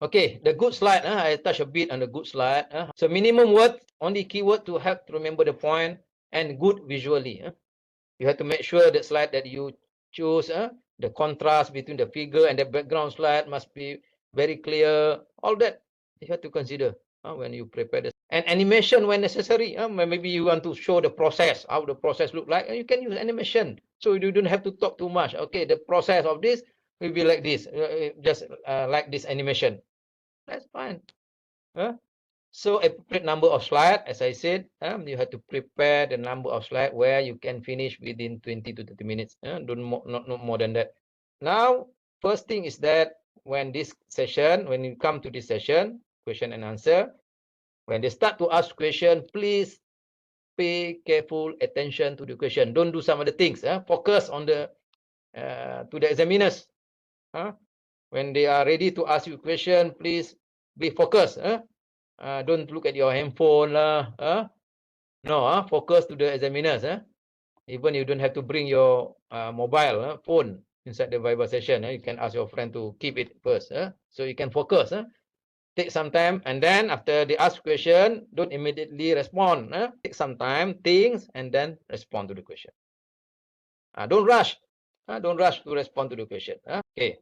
Okay, the good slide, I touch a bit on the good slide. So minimum words, only keyword to help to remember the point, and good visually. You have to make sure the slide that you choose, the contrast between the figure and the background slide must be very clear. All that you have to consider when you prepare this. And animation when necessary. Maybe you want to show the process, how the process look like. You can use animation, so you don't have to talk too much. Okay, the process of this will be like this, just like this animation. That's fine. So appropriate number of slides, as I said, you have to prepare the number of slides where you can finish within 20 to 30 minutes. Don't not more than that. Now, first thing is that when you come to this session, question and answer, when they start to ask question, please pay careful attention to the question. Don't do some other things. Focus on the to the examiners. When they are ready to ask you question, please be focused. Don't look at your handphone lah. No, focus to the examiners. Even you don't have to bring your mobile phone inside the Viva session. You can ask your friend to keep it first. So you can focus. Take some time, and then after they ask question, don't immediately respond. Take some time, think, and then respond to the question. Don't rush. Don't rush to respond to the question. Okay.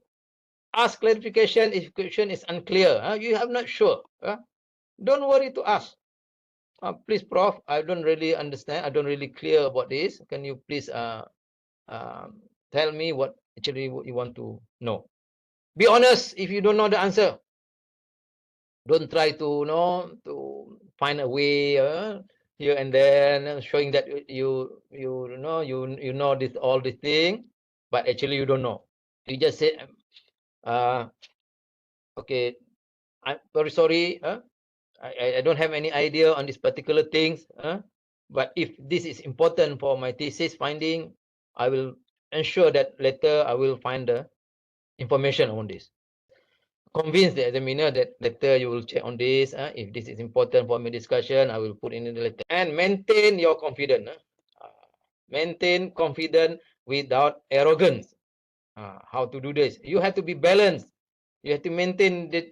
Ask clarification if question is unclear. You have not sure. Don't worry to ask. Please, Prof, I don't really understand. I don't really clear about this. Can you please tell me what actually you want to know? Be honest if you don't know the answer. Don't try to to find a way here and then showing that you know this all this thing, but actually you don't know. You just say, okay, I'm very sorry. I don't have any idea on these particular things. But if this is important for my thesis finding, I will ensure that later I will find the information on this. Convince the examiner that later you will check on this. If this is important for my discussion, I will put in the letter. And maintain your confidence. Maintain confidence without arrogance. How to do this? You have to be balanced. You have to maintain that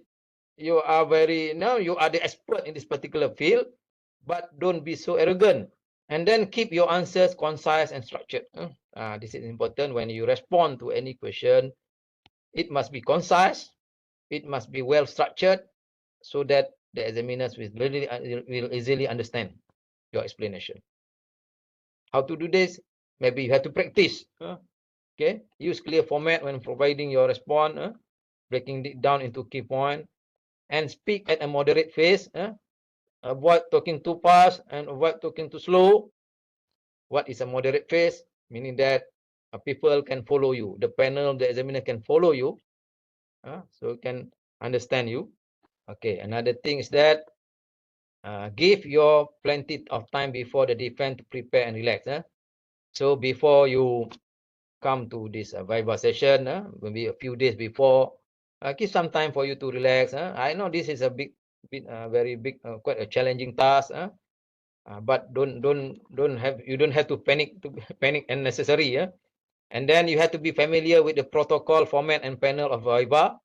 you are you are the expert in this particular field, but don't be so arrogant. And then keep your answers concise and structured. This is important when you respond to any question. It must be concise. It must be well structured so that the examiners will easily understand your explanation. How to do this? Maybe you have to practice. Okay, use clear format when providing your response, breaking it down into key points, and speak at a moderate pace. Avoid talking too fast and avoid talking too slow. What is a moderate pace? Meaning that people can follow you. The panel, the examiner can follow you, so can understand you. Okay, another thing is that give your plenty of time before the defense to prepare and relax. So before you come to this Viva session, maybe a few days before, give some time for you to relax. I know this is a very big, quite a challenging task. But you don't have to panic unnecessary. And then you have to be familiar with the protocol, format, and panel of Viva.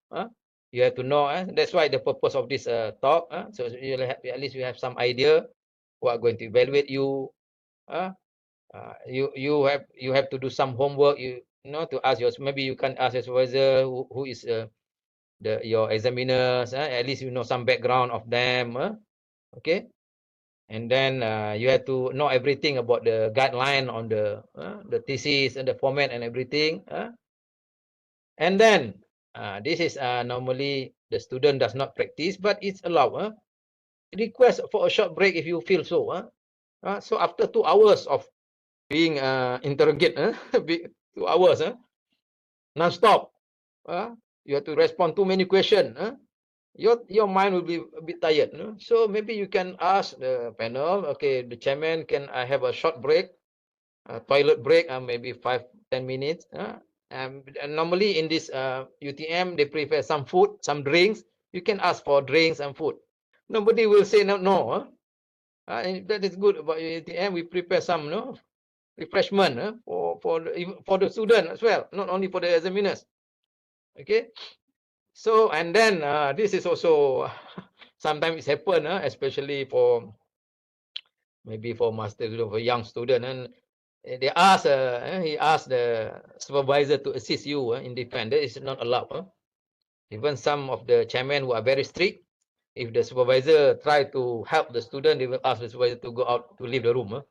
You have to know. That's why the purpose of this talk. So at least you have some idea what are going to evaluate you. You have to do some homework. You know, to ask maybe you can ask your supervisor who is your examiners. At least you know some background of them. Okay. And then you have to know everything about the guideline on the thesis and the format and everything. And then this is normally the student does not practice, but it's allowed. Request for a short break if you feel so. So after 2 hours of being interrogated, 2 hours, non-stop, you have to respond too many questions. Your mind will be a bit tired. So maybe you can ask the panel, okay, the chairman, can I have a short break, toilet break, maybe 5-10 minutes. And normally in this UTM, they prepare some food, some drinks. You can ask for drinks and food. Nobody will say no. And that is good about UTM. We prepare some refreshment for the student as well, not only for the examiners. Okay. So, and then this is also sometimes it's happen, especially for maybe for master student, for young student, and they ask, he asked the supervisor to assist you in defense. That is not allowed. Even some of the chairmen who are very strict, if the supervisor try to help the student, they will ask the supervisor to go out, to leave the room.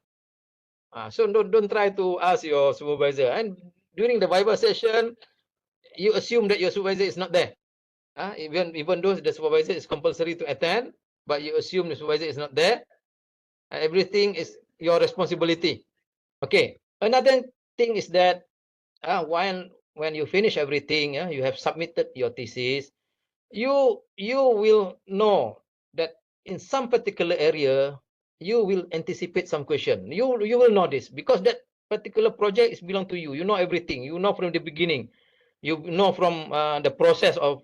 So don't try to ask your supervisor. And during the Viva session, you assume that your supervisor is not there. Even though the supervisor is compulsory to attend, but you assume the supervisor is not there. Everything is your responsibility. Okay. Another thing is that when you finish everything, you have submitted your thesis, you will know that in some particular area you will anticipate some question. You will know this because that particular project is belong to you. You know everything. You know from the beginning. You know from the process of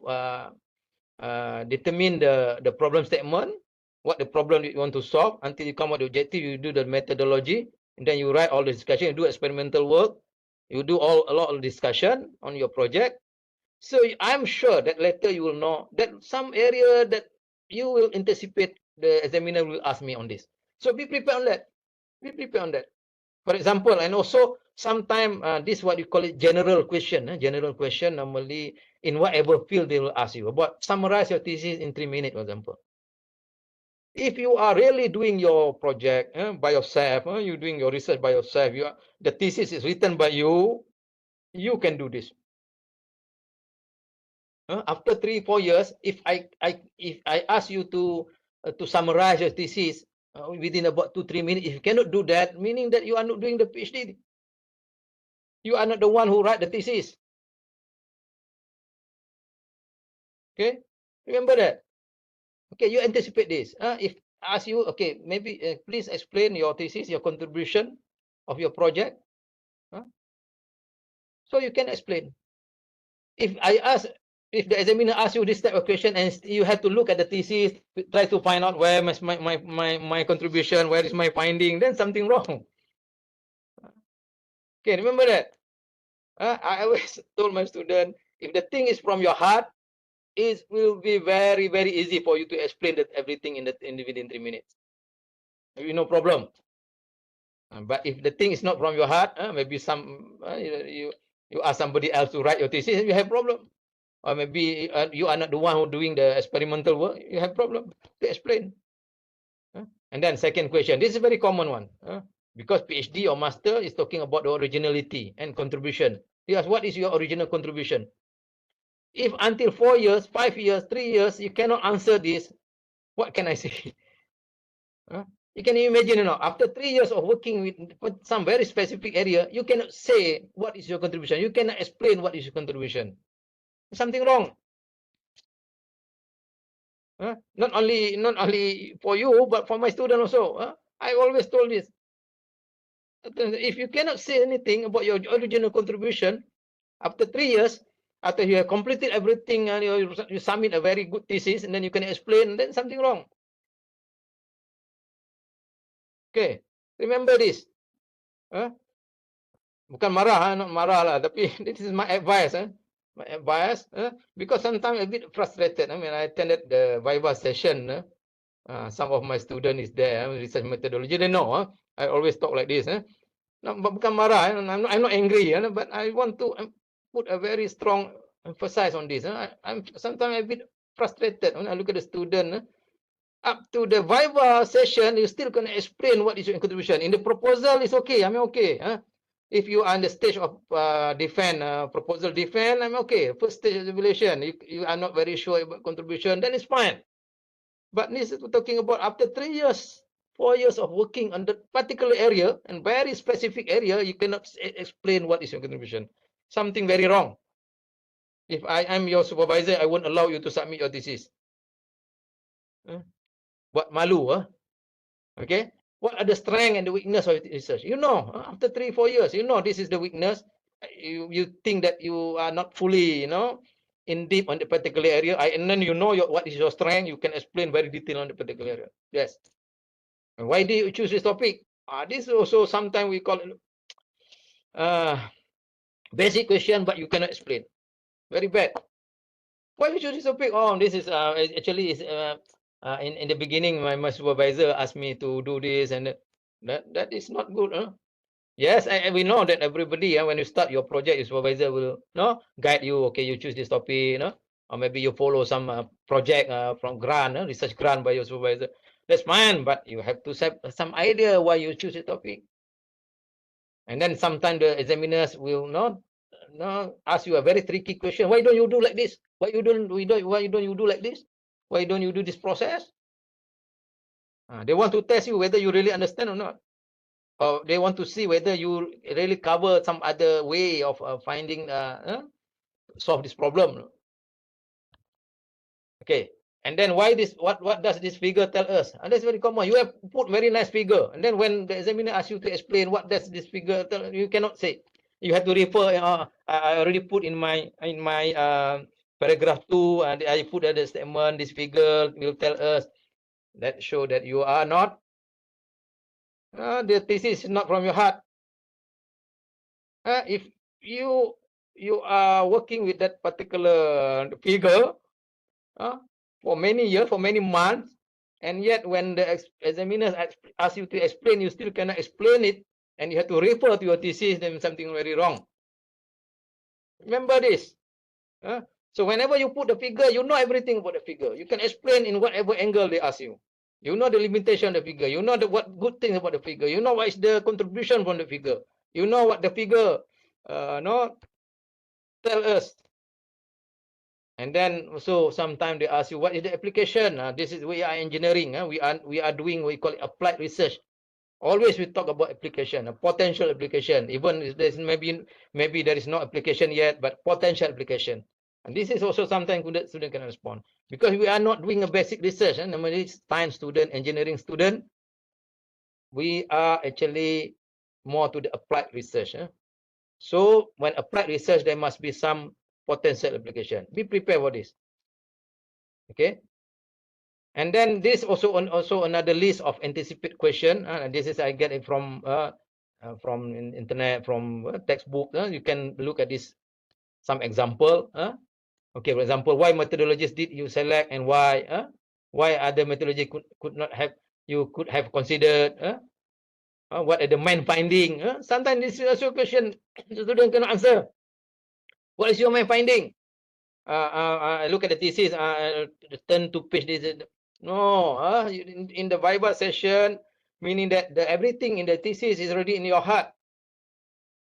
determine the problem statement, what the problem you want to solve until you come up with the objective. You do the methodology, and then you write all the discussion. You do experimental work. You do a lot of discussion on your project. So I'm sure that later you will know that some area that you will anticipate the examiner will ask me on this. So be prepared on that. Be prepared on that. For example, and also sometime this what you call it general question. General question normally in whatever field they will ask you about. Summarize your thesis in 3 minutes, for example. If you are really doing your project by yourself, you're doing your research by yourself, the thesis is written by you, you can do this. After 3-4 years, if I ask you to summarize your thesis within about 2-3 minutes, if you cannot do that, meaning that you are not doing the PhD. You are not the one who write the thesis. Okay, remember that. Okay, you anticipate this. If I ask you, okay, maybe please explain your thesis, your contribution of your project. So you can explain. If the examiner asks you this type of question and you have to look at the thesis, try to find out where my contribution, where is my finding, then something wrong. Okay, remember that. I always told my student, if the thing is from your heart, it will be very, very easy for you to explain that everything within 3 minutes. Maybe no problem. But if the thing is not from your heart, maybe you ask somebody else to write your thesis, you have problem. Or maybe you are not the one who doing the experimental work, you have problem to explain. And then second question, this is a very common one, because PhD or master is talking about the originality and contribution. Yes, what is your original contribution? If until 4 years, 5 years, 3 years, you cannot answer this, what can I say? You can imagine, after 3 years of working with some very specific area, you cannot say what is your contribution. You cannot explain what is your contribution. Something wrong. Not only for you, but for my student also. I always told this. If you cannot say anything about your original contribution, after 3 years, after you have completed everything and you submit a very good thesis, and then you can explain, then something wrong. Okay, remember this. Bukan marah, not marah lah, tapi this is my advice. My advice, because sometimes a bit frustrated. I mean, I attended the Viva session. Some of my student is there, research methodology. They know. I always talk like this. Bukan marah. I'm not angry. But I want to put a very strong emphasis on this. I'm sometimes a bit frustrated when I look at the student. Up to the Viva session, you still can explain what is your contribution. In the proposal, it's okay. I'm okay. If you are on the stage of proposal defend, I'm okay. First stage of evaluation, you are not very sure about contribution, then it's fine. But this is talking about after 3 years, 4 years of working on that particular area and very specific area, you cannot explain what is your contribution. Something very wrong. If I am your supervisor, I won't allow you to submit your thesis. Buat malu. Okay. What are the strength and the weakness of research? You know, after 3-4 years, you know this is the weakness. You think that you are not fully, in deep on the particular area, and then you know what is your strength. You can explain very detailed on the particular area. Yes. And why do you choose this topic? This also sometimes we call it basic question, but you cannot explain. Very bad. Why you choose this topic? Oh, this is actually is in the beginning my supervisor asked me to do this, and that is not good. Yes, we know that everybody, when you start your project, your supervisor will guide you. Okay, you choose this topic, or maybe you follow some project from grant, research grant by your supervisor. That's fine, but you have to have some idea why you choose the topic. And then sometimes the examiners will not ask you a very tricky question. Why don't you do like this? Why don't you do like this? Why don't you do this process? They want to test you whether you really understand or not. Or they want to see whether you really cover some other way of finding solve this problem. Okay. And then why this? What does this figure tell us? And that's very common. You have put very nice figure, and then when the examiner asks you to explain what does this figure tell, you cannot say. You have to refer. I already put in my paragraph 2, and I put the statement. This figure will tell us that show that you are not. The thesis is not from your heart. If you are working with that particular figure for many years, for many months, and yet when the examiners ask you to explain, you still cannot explain it, and you have to refer to your thesis, then something very wrong. Remember this. So whenever you put the figure, you know everything about the figure. You can explain in whatever angle they ask you. You know the limitation of the figure. You know what good things about the figure. You know what is the contribution from the figure. You know what the figure tell us. And then also sometimes they ask you what is the application. This is we are engineering. We are doing what we call it applied research. Always we talk about application, a potential application. Even if there's maybe there is no application yet, but potential application. And this is also sometimes student can respond because we are not doing a basic research. Normally science student, engineering student, we are actually more to the applied research. So when applied research, there must be some potential application. Be prepared for this. Okay. And then this also another list of anticipate question. This is I get it from internet, from textbook. You can look at this some example. Okay, for example, why methodologies did you select and why? Why other methodology could not have you could have considered? What are the main finding? Sometimes this is also a question the student cannot answer. What is your main finding? Look at the thesis. Turn to page this. No, in the Viva session, meaning that everything in the thesis is already in your heart.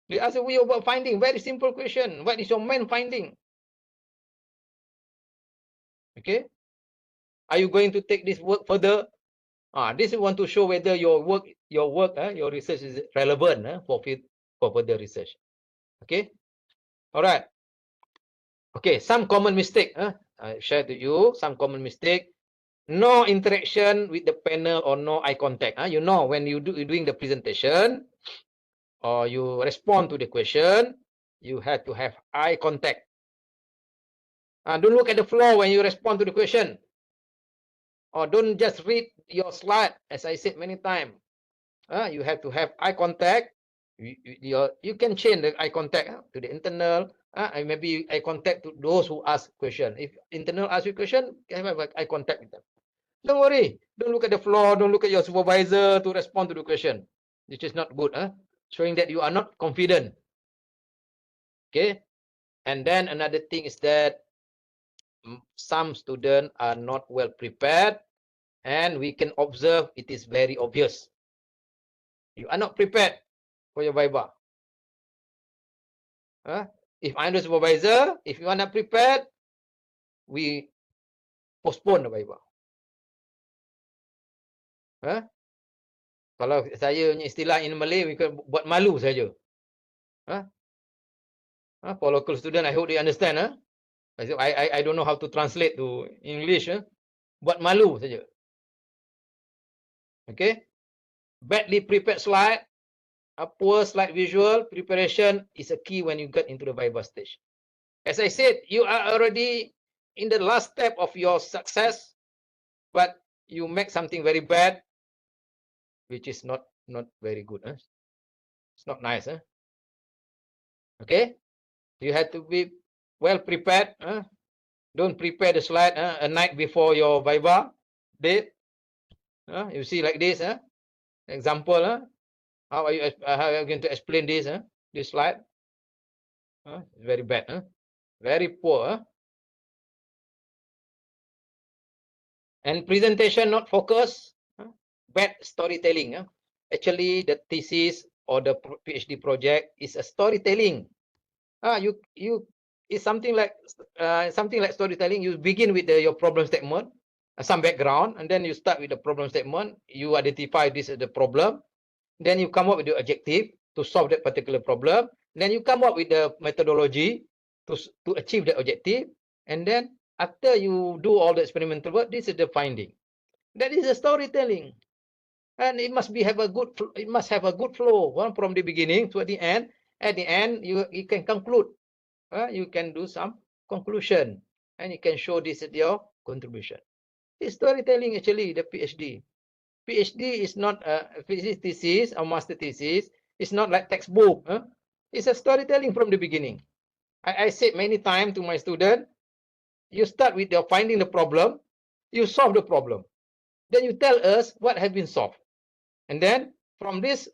They ask you about finding. Very simple question. What is your main finding? Okay. Are you going to take this work further? This is want to show whether your research is relevant for further research. Okay. All right. Okay. Some common mistake. I share to you some common mistake. No interaction with the panel or no eye contact. You know when you're doing the presentation or you respond to the question, you have to have eye contact. Don't look at the floor when you respond to the question. Or don't just read your slide, as I said many times. You have to have eye contact. You can change the eye contact to the internal. And maybe eye contact to those who ask question. If internal ask you question, have eye contact with them. Don't worry. Don't look at the floor. Don't look at your supervisor to respond to the question. This is not good. Showing that you are not confident. Okay. And then another thing is that some students are not well prepared, and we can observe it is very obvious. You are not prepared for your Viva. If I'm the supervisor, if you are not prepared, we postpone the Viva. Kalau saya punya istilah in Malay, we can buat malu saja. For local student, I hope they understand. I don't know how to translate to English. Buat malu saja. Okay. Badly prepared slide, a poor slide visual preparation is a key when you get into the Viva stage. As I said, you are already in the last step of your success, but you make something very bad, which is not very good. It's not nice. Okay. You have to be well prepared. Don't prepare the slide a night before your Viva date. You see like this. Example. How are you going to explain this? This slide. It's very bad. Very poor. And presentation not focus. Bad storytelling. Actually, the thesis or the PhD project is a storytelling. It's something like storytelling. You begin with your problem statement, some background, and then you start with the problem statement. You identify this as the problem, then you come up with the objective to solve that particular problem. Then you come up with the methodology to achieve the objective, and then after you do all the experimental work, this is the finding. That is a storytelling, and it must have a good flow from the beginning to the end. At the end, you can conclude. You can do some conclusion, and you can show this at your contribution. It's storytelling actually, the PhD. PhD is not a PhD thesis or master thesis. It's not like textbook. It's a storytelling from the beginning. I said many times to my student, you start with your finding the problem, you solve the problem. Then you tell us what has been solved. And then from this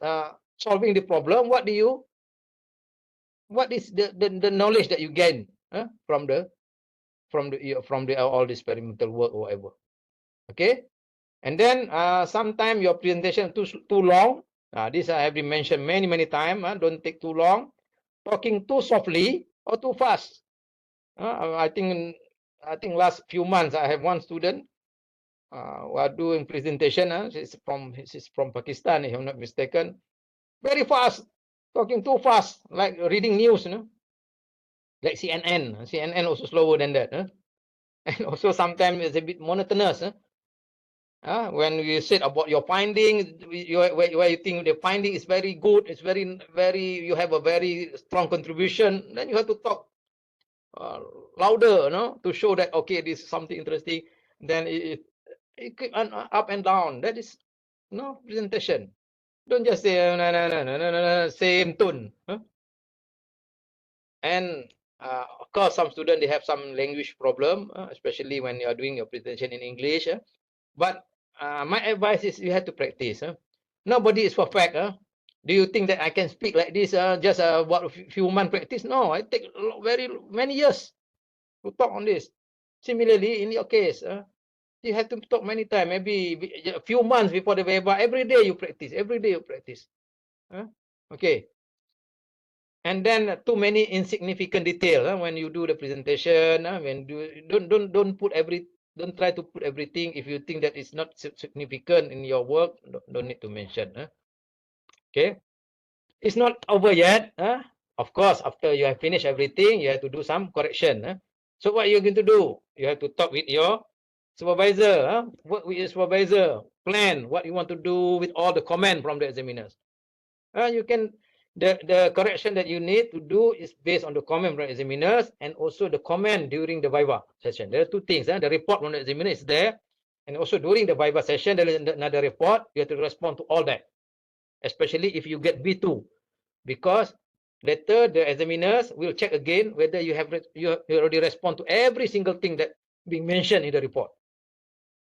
solving the problem, what is the knowledge that you gain from the all the experimental work or whatever. Okay. And then sometimes your presentation too long. This I have been mentioned many times. Don't take too long. Talking too softly or too fast. I think last few months I have one student while doing presentation. She's from Pakistan, if I'm not mistaken. Very fast, talking too fast, like reading news. Like CNN. CNN also slower than that. And also sometimes it's a bit monotonous. When you said about your finding, where you think the finding is very good, it's very you have a very strong contribution, then you have to talk louder, to show that okay, this is something interesting. Then it up and down. That is presentation. Don't just say no, same tone. And of course, some students they have some language problem, especially when you are doing your presentation in English. But my advice is you have to practice. Nobody is perfect. Do you think that I can speak like this just about a few months practice? No, I take very many years to talk on this. Similarly, in your case, you have to talk many times, maybe a few months before the Viva. Every day you practice. Every day you practice. Okay. And then too many insignificant detail when you do the presentation. When don't put don't try to put everything. If you think that it's not significant in your work, don't need to mention. Okay, it's not over yet. Of course, after you have finished everything, you have to do some correction. So what you're going to do? You have to talk with your supervisor. Work with your supervisor. Plan what you want to do with all the comment from the examiners. You can. The correction that you need to do is based on the comment from the examiners and also the comment during the Viva session. There are two things. The report from the examiner is there, and also during the Viva session, there is another report. You have to respond to all that, especially if you get B2, because later the examiners will check again whether you already respond to every single thing that being mentioned in the report.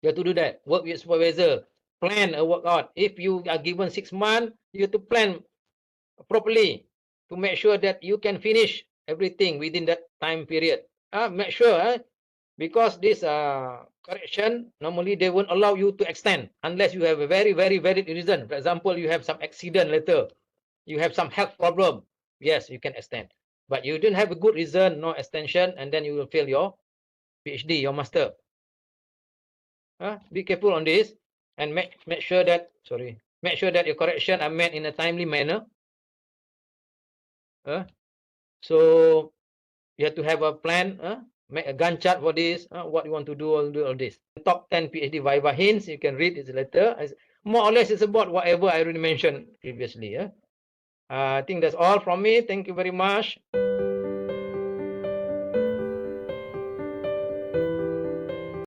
You have to do that. Work with supervisor. Plan a workout. If you are given 6 months, you have to plan properly to make sure that you can finish everything within that time period. Make sure, because this correction, normally they won't allow you to extend unless you have a very valid reason. For example, you have some accident later, you have some health problem. Yes, you can extend. But you don't have a good reason, no extension, and then you will fail your PhD, your master. Be careful on this, and make sure that your correction are made in a timely manner. So you have to have a plan, make a Gantt chart for this, what you want to do, all this. Top 10 PhD Viva hints, you can read this letter. More or less, it's about whatever I already mentioned previously. I think that's all from me. Thank you very much.